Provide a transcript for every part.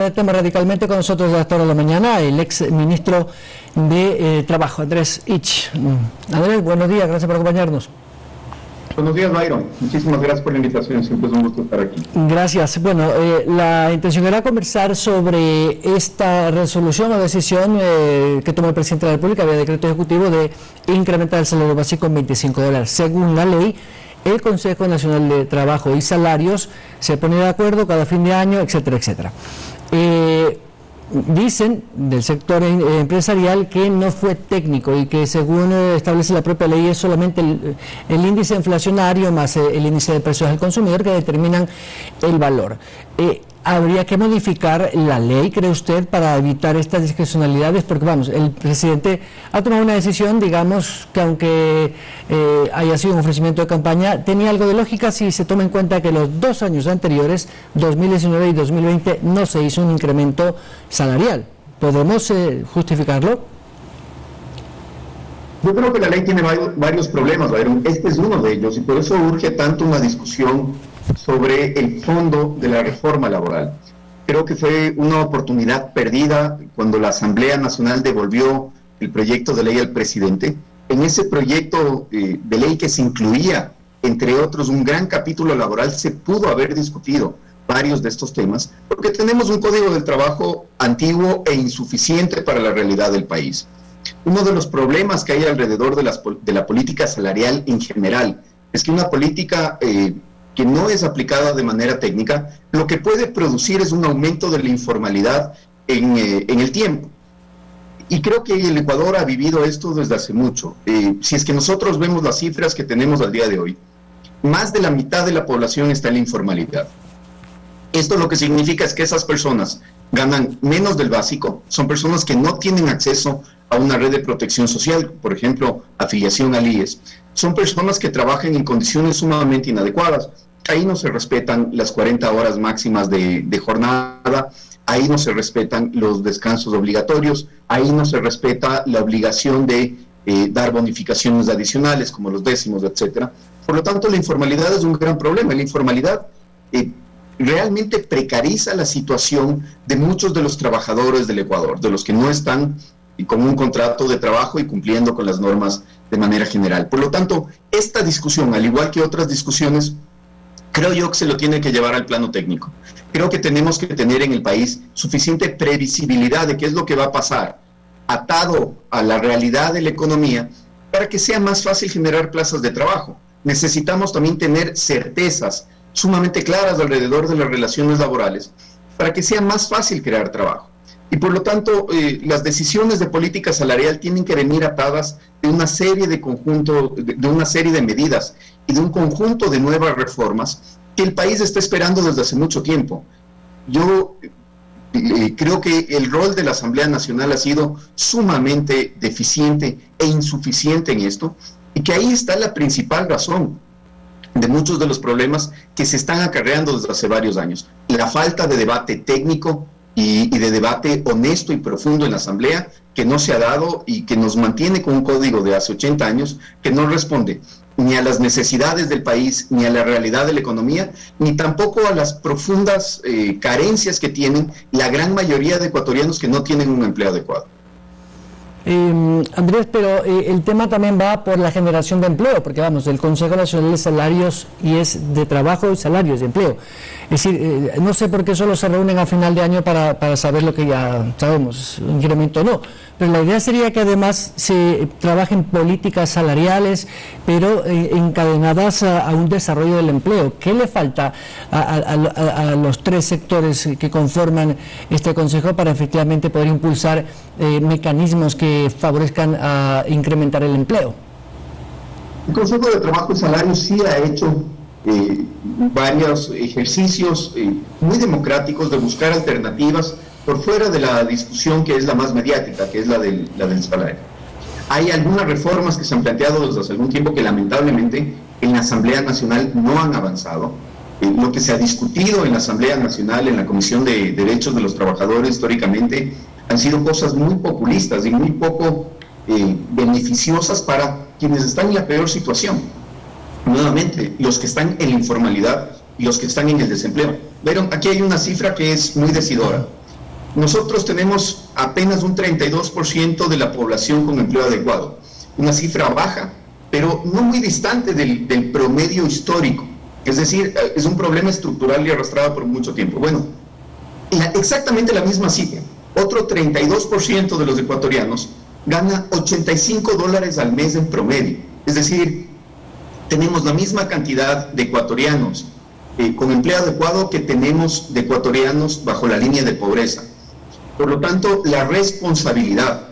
El tema radicalmente con nosotros hasta ahora de la mañana, el ex ministro de Trabajo, Andrés Ich. Andrés, buenos días, gracias por acompañarnos. Buenos días, Byron. Muchísimas gracias por la invitación, siempre es un gusto estar aquí. Gracias. Bueno, la intención era conversar sobre esta resolución o decisión que tomó el presidente de la República vía decreto ejecutivo de incrementar el salario básico en $25. Según la ley, el Consejo Nacional de Trabajo y Salarios se pone de acuerdo cada fin de año, etcétera, etcétera. Dicen del sector empresarial que no fue técnico y que según establece la propia ley es solamente el índice inflacionario más el índice de precios al consumidor que determinan el valor. ¿Habría que modificar la ley, cree usted, para evitar estas discrecionalidades? Porque vamos, el presidente ha tomado una decisión, digamos, que aunque haya sido un ofrecimiento de campaña, tenía algo de lógica si se toma en cuenta que los 2 años anteriores, 2019 y 2020, no se hizo un incremento salarial. ¿Podemos justificarlo? Yo creo que la ley tiene varios problemas, Byron. Este es uno de ellos y por eso urge tanto una discusión sobre el fondo de la reforma laboral. Creo que fue una oportunidad perdida cuando la Asamblea Nacional devolvió el proyecto de ley al presidente. En ese proyecto de ley que se incluía, entre otros, un gran capítulo laboral, se pudo haber discutido varios de estos temas, porque tenemos un código del trabajo antiguo e insuficiente para la realidad del país. Uno de los problemas que hay alrededor de la política salarial en general es que una política que no es aplicada de manera técnica, lo que puede producir es un aumento de la informalidad en el tiempo. Y creo que el Ecuador ha vivido esto desde hace mucho. Si es que nosotros vemos las cifras que tenemos al día de hoy, más de la mitad de la población está en la informalidad. Esto lo que significa es que esas personas ganan menos del básico, son personas que no tienen acceso a una red de protección social, por ejemplo, afiliación al IES. Son personas que trabajan en condiciones sumamente inadecuadas. Ahí no se respetan las 40 horas máximas de jornada, ahí no se respetan los descansos obligatorios, ahí no se respeta la obligación de dar bonificaciones adicionales, como los décimos, etcétera. Por lo tanto, la informalidad es un gran problema. La informalidad realmente precariza la situación de muchos de los trabajadores del Ecuador, de los que no están con un contrato de trabajo y cumpliendo con las normas de manera general. Por lo tanto, esta discusión, al igual que otras discusiones, creo yo que se lo tiene que llevar al plano técnico. Creo que tenemos que tener en el país suficiente previsibilidad de qué es lo que va a pasar, atado a la realidad de la economía, para que sea más fácil generar plazas de trabajo. Necesitamos también tener certezas sumamente claras alrededor de las relaciones laborales, para que sea más fácil crear trabajo. Y por lo tanto, las decisiones de política salarial tienen que venir atadas de una serie de medidas y de un conjunto de nuevas reformas que el país está esperando desde hace mucho tiempo. Yo creo que el rol de la Asamblea Nacional ha sido sumamente deficiente e insuficiente en esto, y que ahí está la principal razón de muchos de los problemas que se están acarreando desde hace varios años. La falta de debate técnico y de debate honesto y profundo en la Asamblea, que no se ha dado y que nos mantiene con un código de hace 80 años que no responde ni a las necesidades del país, ni a la realidad de la economía, ni tampoco a las profundas carencias que tienen la gran mayoría de ecuatorianos que no tienen un empleo adecuado. Andrés, pero el tema también va por la generación de empleo, porque vamos, el Consejo Nacional de Salarios y es de trabajo y salarios de empleo. Es decir, no sé por qué solo se reúnen a final de año para saber lo que ya sabemos, incremento o no, pero la idea sería que además se trabajen políticas salariales, pero encadenadas a un desarrollo del empleo. ¿Qué le falta a los 3 sectores que conforman este Consejo para efectivamente poder impulsar mecanismos que favorezcan a incrementar el empleo? El Consejo de Trabajo y Salarios sí ha hecho varios ejercicios muy democráticos de buscar alternativas por fuera de la discusión que es la más mediática, que es la del salario. Hay algunas reformas que se han planteado desde hace algún tiempo que lamentablemente en la Asamblea Nacional no han avanzado. Lo que se ha discutido en la Asamblea Nacional, en la Comisión de Derechos de los Trabajadores históricamente, han sido cosas muy populistas y muy poco beneficiosas para quienes están en la peor situación. Nuevamente, los que están en la informalidad y los que están en el desempleo. Pero aquí hay una cifra que es muy decidora. nosotros tenemos apenas un 32% de la población con empleo adecuado, una cifra baja, pero no muy distante del promedio histórico. Es decir, es un problema estructural y arrastrado por mucho tiempo. Bueno, exactamente la misma cifra. Otro 32% de los ecuatorianos gana $85 al mes en promedio. Es decir, tenemos la misma cantidad de ecuatorianos con empleo adecuado que tenemos de ecuatorianos bajo la línea de pobreza. Por lo tanto, la responsabilidad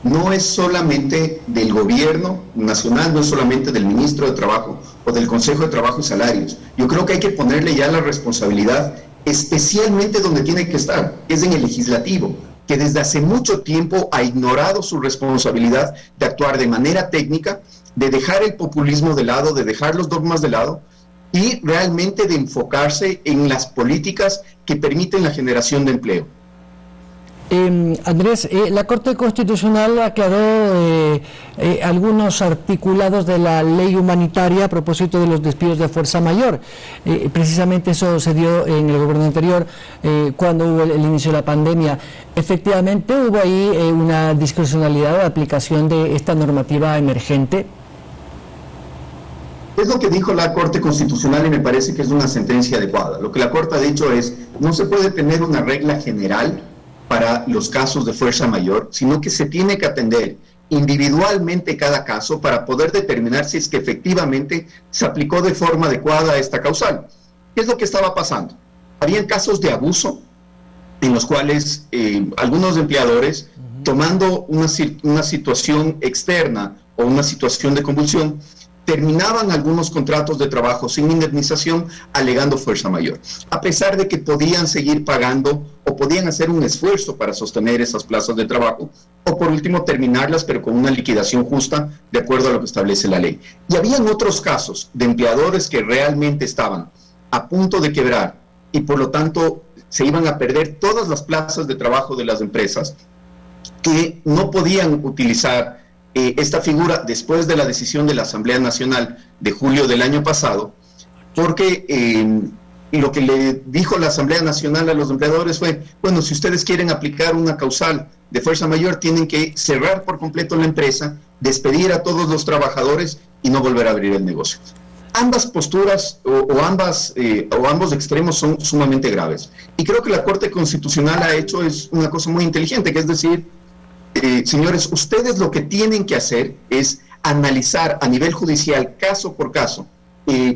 no es solamente del gobierno nacional, no es solamente del ministro de Trabajo o del Consejo de Trabajo y Salarios. Yo creo que hay que ponerle ya la responsabilidad especialmente donde tiene que estar, que es en el legislativo, que desde hace mucho tiempo ha ignorado su responsabilidad de actuar de manera técnica, de dejar el populismo de lado, de dejar los dogmas de lado y realmente de enfocarse en las políticas que permiten la generación de empleo. Andrés, la Corte Constitucional aclaró algunos articulados de la ley humanitaria a propósito de los despidos de fuerza mayor. Precisamente eso se dio en el gobierno anterior, cuando hubo el inicio de la pandemia. Efectivamente, hubo ahí una discrecionalidad de aplicación de esta normativa emergente. Es lo que dijo la Corte Constitucional y me parece que es una sentencia adecuada. Lo que la Corte ha dicho es, no se puede tener una regla general para los casos de fuerza mayor, sino que se tiene que atender individualmente cada caso para poder determinar si es que efectivamente se aplicó de forma adecuada a esta causal. ¿Qué es lo que estaba pasando? Habían casos de abuso en los cuales algunos empleadores, tomando una situación externa o una situación de convulsión, terminaban algunos contratos de trabajo sin indemnización alegando fuerza mayor, a pesar de que podían seguir pagando o podían hacer un esfuerzo para sostener esas plazas de trabajo o por último terminarlas pero con una liquidación justa de acuerdo a lo que establece la ley. Y habían otros casos de empleadores que realmente estaban a punto de quebrar y por lo tanto se iban a perder todas las plazas de trabajo de las empresas que no podían utilizar esta figura después de la decisión de la Asamblea Nacional de julio del año pasado, porque lo que le dijo la Asamblea Nacional a los empleadores fue, bueno, si ustedes quieren aplicar una causal de fuerza mayor, tienen que cerrar por completo la empresa, despedir a todos los trabajadores y no volver a abrir el negocio. Ambas posturas o ambos extremos son sumamente graves. Y creo que la Corte Constitucional ha hecho es una cosa muy inteligente, que es decir, señores, ustedes lo que tienen que hacer es analizar a nivel judicial, caso por caso,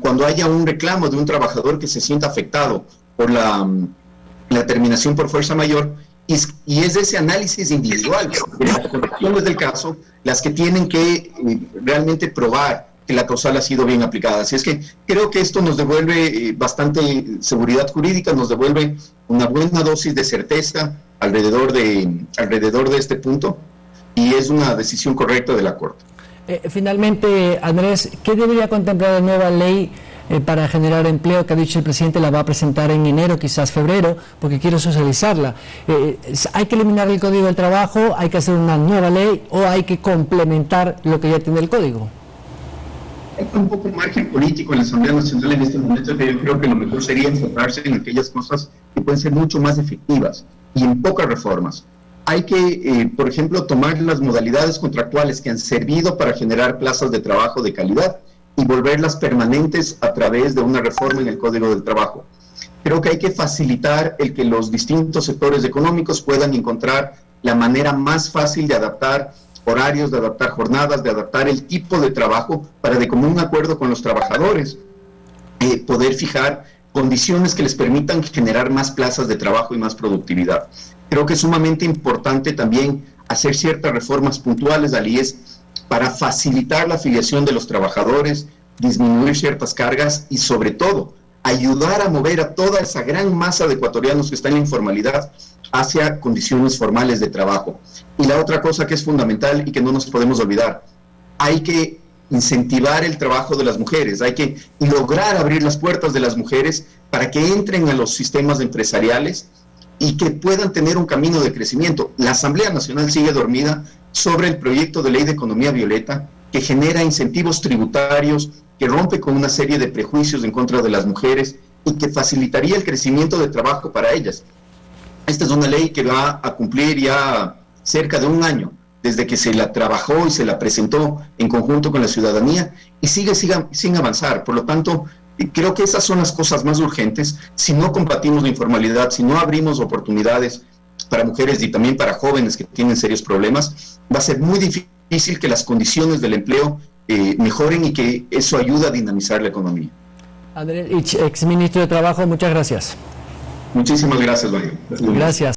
cuando haya un reclamo de un trabajador que se sienta afectado por la terminación por fuerza mayor, y es ese análisis individual de las condiciones del caso las que tienen que realmente probar que la causal ha sido bien aplicada. Así es que creo que esto nos devuelve bastante seguridad jurídica, nos devuelve una buena dosis de certeza alrededor de este punto, y es una decisión correcta de la Corte. Finalmente, Andrés, ¿qué debería contemplar la nueva ley para generar empleo que ha dicho el presidente la va a presentar en enero, quizás febrero, porque quiere socializarla? ¿Hay que eliminar el Código del Trabajo, hay que hacer una nueva ley o hay que complementar lo que ya tiene el Código? Hay un poco de margen político en la Asamblea Nacional en este momento, pero yo creo que lo mejor sería enfocarse en aquellas cosas que pueden ser mucho más efectivas y en pocas reformas. Hay que, por ejemplo, tomar las modalidades contractuales que han servido para generar plazas de trabajo de calidad y volverlas permanentes a través de una reforma en el Código del Trabajo. Creo que hay que facilitar el que los distintos sectores económicos puedan encontrar la manera más fácil de adaptar horarios, de adaptar jornadas, de adaptar el tipo de trabajo para, de común acuerdo con los trabajadores, poder fijar condiciones que les permitan generar más plazas de trabajo y más productividad. Creo que es sumamente importante también hacer ciertas reformas puntuales al IES para facilitar la afiliación de los trabajadores, disminuir ciertas cargas y sobre todo ayudar a mover a toda esa gran masa de ecuatorianos que están en la informalidad hacia condiciones formales de trabajo. Y la otra cosa que es fundamental y que no nos podemos olvidar, hay que incentivar el trabajo de las mujeres, hay que lograr abrir las puertas de las mujeres para que entren a los sistemas empresariales y que puedan tener un camino de crecimiento. La Asamblea Nacional sigue dormida sobre el proyecto de ley de economía violeta que genera incentivos tributarios, que rompe con una serie de prejuicios en contra de las mujeres y que facilitaría el crecimiento de trabajo para ellas. Esta es una ley que va a cumplir ya cerca de un año desde que se la trabajó y se la presentó en conjunto con la ciudadanía y sigue sin avanzar. Por lo tanto, creo que esas son las cosas más urgentes. Si no combatimos la informalidad, si no abrimos oportunidades para mujeres y también para jóvenes que tienen serios problemas, va a ser muy difícil que las condiciones del empleo mejoren y que eso ayude a dinamizar la economía. Andrés Ich, exministro de Trabajo, muchas gracias. Muchísimas gracias, Mario. Gracias.